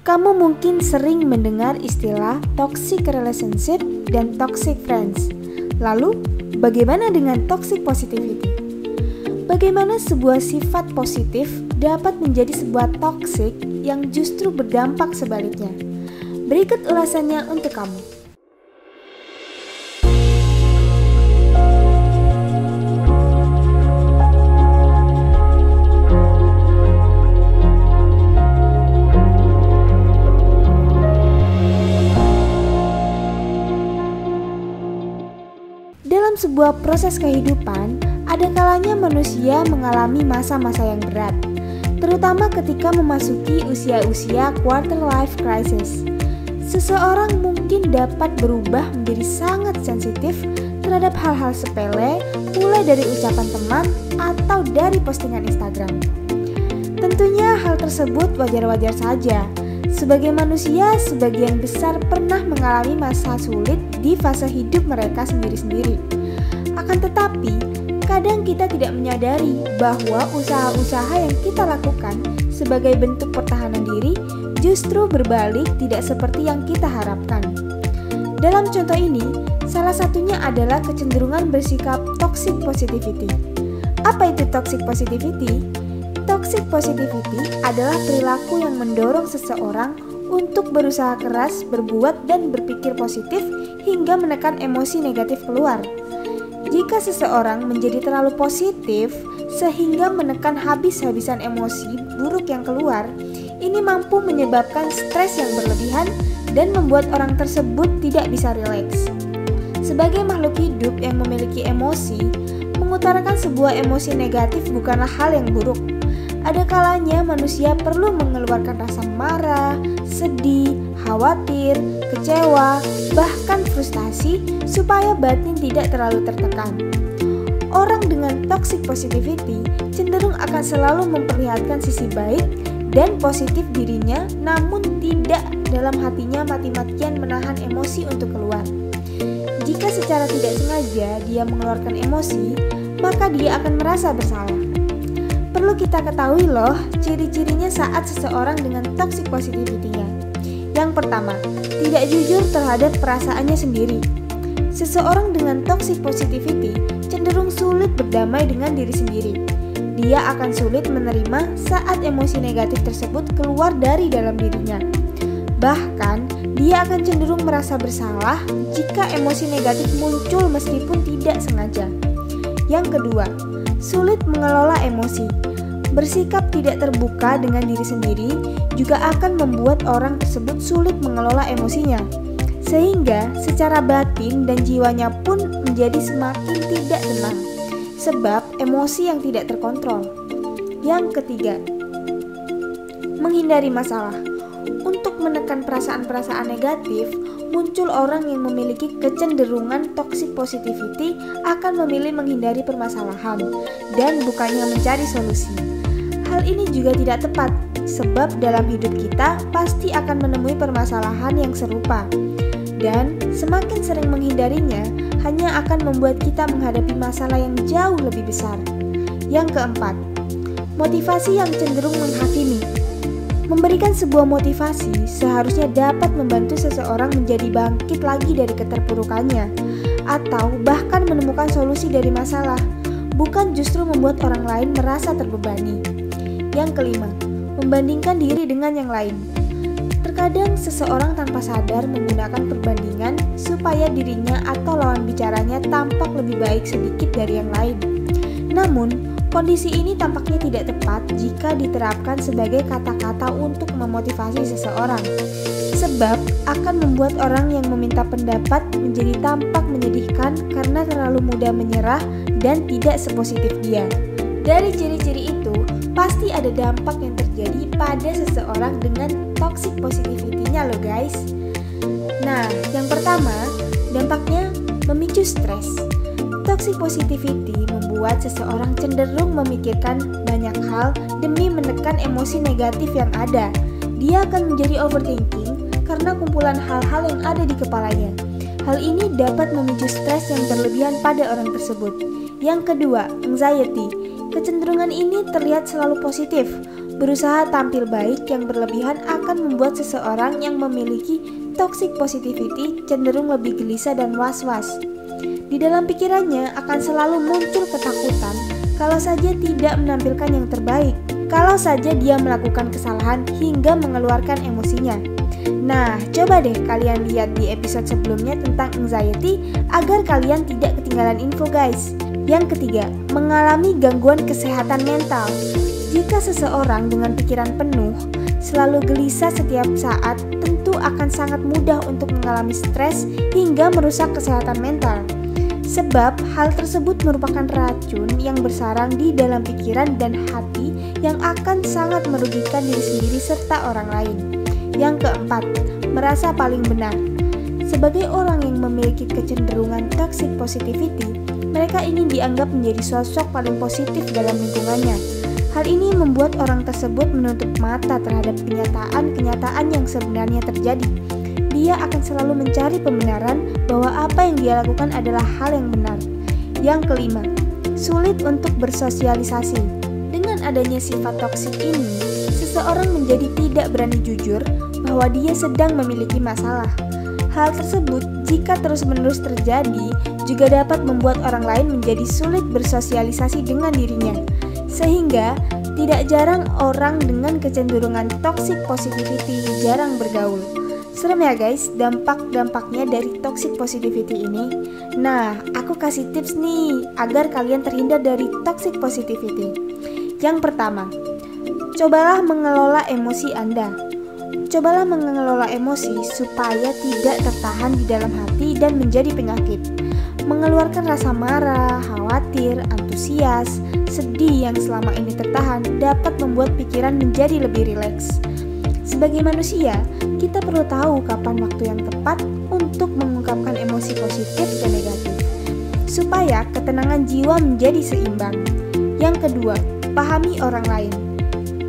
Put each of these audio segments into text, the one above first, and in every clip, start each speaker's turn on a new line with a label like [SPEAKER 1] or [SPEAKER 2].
[SPEAKER 1] Kamu mungkin sering mendengar istilah toxic relationship dan toxic friends. Lalu, bagaimana dengan toxic positivity? Bagaimana sebuah sifat positif dapat menjadi sebuah toxic yang justru berdampak sebaliknya? Berikut ulasannya untuk kamu. Dalam sebuah proses kehidupan, ada kalanya manusia mengalami masa-masa yang berat, terutama ketika memasuki usia-usia quarter life crisis. Seseorang mungkin dapat berubah menjadi sangat sensitif terhadap hal-hal sepele, mulai dari ucapan teman atau dari postingan Instagram. Tentunya hal tersebut wajar-wajar saja. Sebagai manusia, sebagian besar pernah mengalami masa sulit di fase hidup mereka sendiri-sendiri. Akan tetapi, kadang kita tidak menyadari bahwa usaha-usaha yang kita lakukan sebagai bentuk pertahanan diri justru berbalik tidak seperti yang kita harapkan. Dalam contoh ini, salah satunya adalah kecenderungan bersikap toxic positivity. Apa itu toxic positivity? Toxic positivity adalah perilaku yang mendorong seseorang untuk berusaha keras, berbuat dan berpikir positif hingga menekan emosi negatif keluar. Jika seseorang menjadi terlalu positif sehingga menekan habis-habisan emosi buruk yang keluar, ini mampu menyebabkan stres yang berlebihan dan membuat orang tersebut tidak bisa rileks. Sebagai makhluk hidup yang memiliki emosi, mengutarakan sebuah emosi negatif bukanlah hal yang buruk. Ada kalanya manusia perlu mengeluarkan rasa marah, sedih, khawatir, kecewa, bahkan frustasi supaya batin tidak terlalu tertekan. Orang dengan toxic positivity cenderung akan selalu memperlihatkan sisi baik dan positif dirinya, namun tidak dalam hatinya mati-matian menahan emosi untuk keluar. Jika secara tidak sengaja dia mengeluarkan emosi, maka dia akan merasa bersalah. Perlu kita ketahui loh, ciri-cirinya saat seseorang dengan toxic positivity-nya. Yang pertama, tidak jujur terhadap perasaannya sendiri. Seseorang dengan toxic positivity cenderung sulit berdamai dengan diri sendiri. Dia akan sulit menerima saat emosi negatif tersebut keluar dari dalam dirinya. Bahkan, dia akan cenderung merasa bersalah jika emosi negatif muncul meskipun tidak sengaja. Yang kedua, sulit mengelola emosi. Bersikap tidak terbuka dengan diri sendiri juga akan membuat orang tersebut sulit mengelola emosinya, sehingga secara batin dan jiwanya pun menjadi semakin tidak tenang, sebab emosi yang tidak terkontrol. Yang ketiga, menghindari masalah. Untuk menekan perasaan-perasaan negatif, muncul orang yang memiliki kecenderungan toxic positivity akan memilih menghindari permasalahan dan bukannya mencari solusi. Hal ini juga tidak tepat, sebab dalam hidup kita pasti akan menemui permasalahan yang serupa. Dan semakin sering menghindarinya, hanya akan membuat kita menghadapi masalah yang jauh lebih besar. Yang keempat, motivasi yang cenderung menghakimi. Memberikan sebuah motivasi seharusnya dapat membantu seseorang menjadi bangkit lagi dari keterpurukannya, atau bahkan menemukan solusi dari masalah, bukan justru membuat orang lain merasa terbebani. Yang kelima, membandingkan diri dengan yang lain. Terkadang seseorang tanpa sadar menggunakan perbandingan supaya dirinya atau lawan bicaranya tampak lebih baik sedikit dari yang lain. Namun, kondisi ini tampaknya tidak tepat jika diterapkan sebagai kata-kata untuk memotivasi seseorang, sebab akan membuat orang yang meminta pendapat menjadi tampak menyedihkan karena terlalu mudah menyerah dan tidak sepositif dia. Dari ciri-ciri itu, pasti ada dampak yang terjadi pada seseorang dengan toxic positivity-nya loh guys. Nah, yang pertama, dampaknya memicu stres. Toxic positivity membuat seseorang cenderung memikirkan banyak hal demi menekan emosi negatif yang ada. Dia akan menjadi overthinking karena kumpulan hal-hal yang ada di kepalanya. Hal ini dapat memicu stres yang berlebihan pada orang tersebut. Yang kedua, anxiety. Kecenderungan ini terlihat selalu positif, Berusaha tampil baik yang berlebihan akan membuat seseorang yang memiliki toxic positivity cenderung lebih gelisah dan was-was. Di dalam pikirannya akan selalu muncul ketakutan kalau saja tidak menampilkan yang terbaik, kalau saja dia melakukan kesalahan hingga mengeluarkan emosinya. Nah, coba deh kalian lihat di episode sebelumnya tentang anxiety agar kalian tidak ketinggalan info guys. Yang ketiga, mengalami gangguan kesehatan mental. Jika seseorang dengan pikiran penuh selalu gelisah setiap saat, tentu akan sangat mudah untuk mengalami stres hingga merusak kesehatan mental. Sebab hal tersebut merupakan racun yang bersarang di dalam pikiran dan hati yang akan sangat merugikan diri sendiri serta orang lain. Yang keempat, merasa paling benar. Sebagai orang yang memiliki kecenderungan toxic positivity, mereka ingin dianggap menjadi sosok paling positif dalam lingkungannya. Hal ini membuat orang tersebut menutup mata terhadap kenyataan-kenyataan yang sebenarnya terjadi. Dia akan selalu mencari pembenaran bahwa apa yang dia lakukan adalah hal yang benar. Yang kelima, sulit untuk bersosialisasi. Dengan adanya sifat toksik ini, seseorang menjadi tidak berani jujur bahwa dia sedang memiliki masalah. Hal tersebut jika terus-menerus terjadi juga dapat membuat orang lain menjadi sulit bersosialisasi dengan dirinya. Sehingga tidak jarang orang dengan kecenderungan toxic positivity jarang bergaul. Serem ya guys dampak-dampaknya dari toxic positivity ini. Nah, aku kasih tips nih agar kalian terhindar dari toxic positivity. Yang pertama, cobalah mengelola emosi Anda. Cobalah mengelola emosi supaya tidak tertahan di dalam hati dan menjadi penyakit. Mengeluarkan rasa marah, khawatir, antusias, sedih yang selama ini tertahan dapat membuat pikiran menjadi lebih rileks. Sebagai manusia, kita perlu tahu kapan waktu yang tepat untuk mengungkapkan emosi positif dan negatif, supaya ketenangan jiwa menjadi seimbang. Yang kedua, pahami orang lain.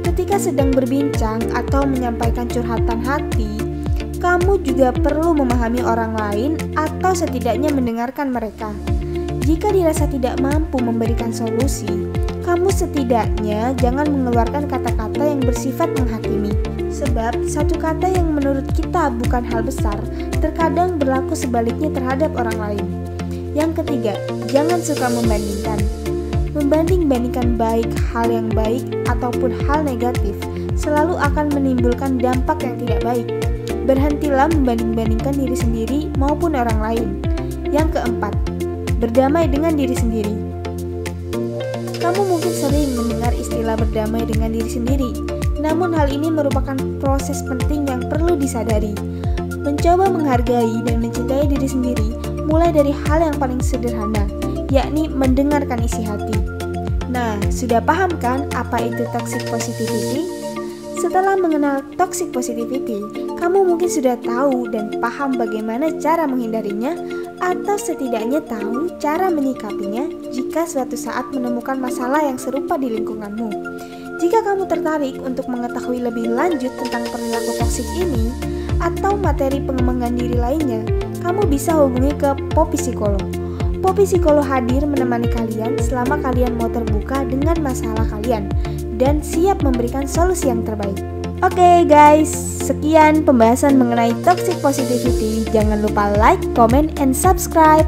[SPEAKER 1] Ketika sedang berbincang atau menyampaikan curhatan hati, kamu juga perlu memahami orang lain atau setidaknya mendengarkan mereka. Jika dirasa tidak mampu memberikan solusi, kamu setidaknya jangan mengeluarkan kata-kata yang bersifat menghakimi. Sebab satu kata yang menurut kita bukan hal besar, terkadang berlaku sebaliknya terhadap orang lain. Yang ketiga, jangan suka membandingkan. Membanding-bandingkan baik hal yang baik ataupun hal negatif selalu akan menimbulkan dampak yang tidak baik. Berhentilah membanding-bandingkan diri sendiri maupun orang lain. Yang keempat, berdamai dengan diri sendiri. Kamu mungkin sering mendengar istilah berdamai dengan diri sendiri, namun hal ini merupakan proses penting yang perlu disadari. Mencoba menghargai dan mencintai diri sendiri mulai dari hal yang paling sederhana, yakni mendengarkan isi hati. Nah, sudah paham kan apa itu toxic positivity? Setelah mengenal toxic positivity, kamu mungkin sudah tahu dan paham bagaimana cara menghindarinya atau setidaknya tahu cara menyikapinya jika suatu saat menemukan masalah yang serupa di lingkunganmu. Jika kamu tertarik untuk mengetahui lebih lanjut tentang perilaku toksik ini atau materi pengembangan diri lainnya, kamu bisa hubungi ke Poppy Psikolog. Poppy Psikolog hadir menemani kalian selama kalian mau terbuka dengan masalah kalian dan siap memberikan solusi yang terbaik. Oke guys, sekian pembahasan mengenai toxic positivity. Jangan lupa like, comment, and subscribe.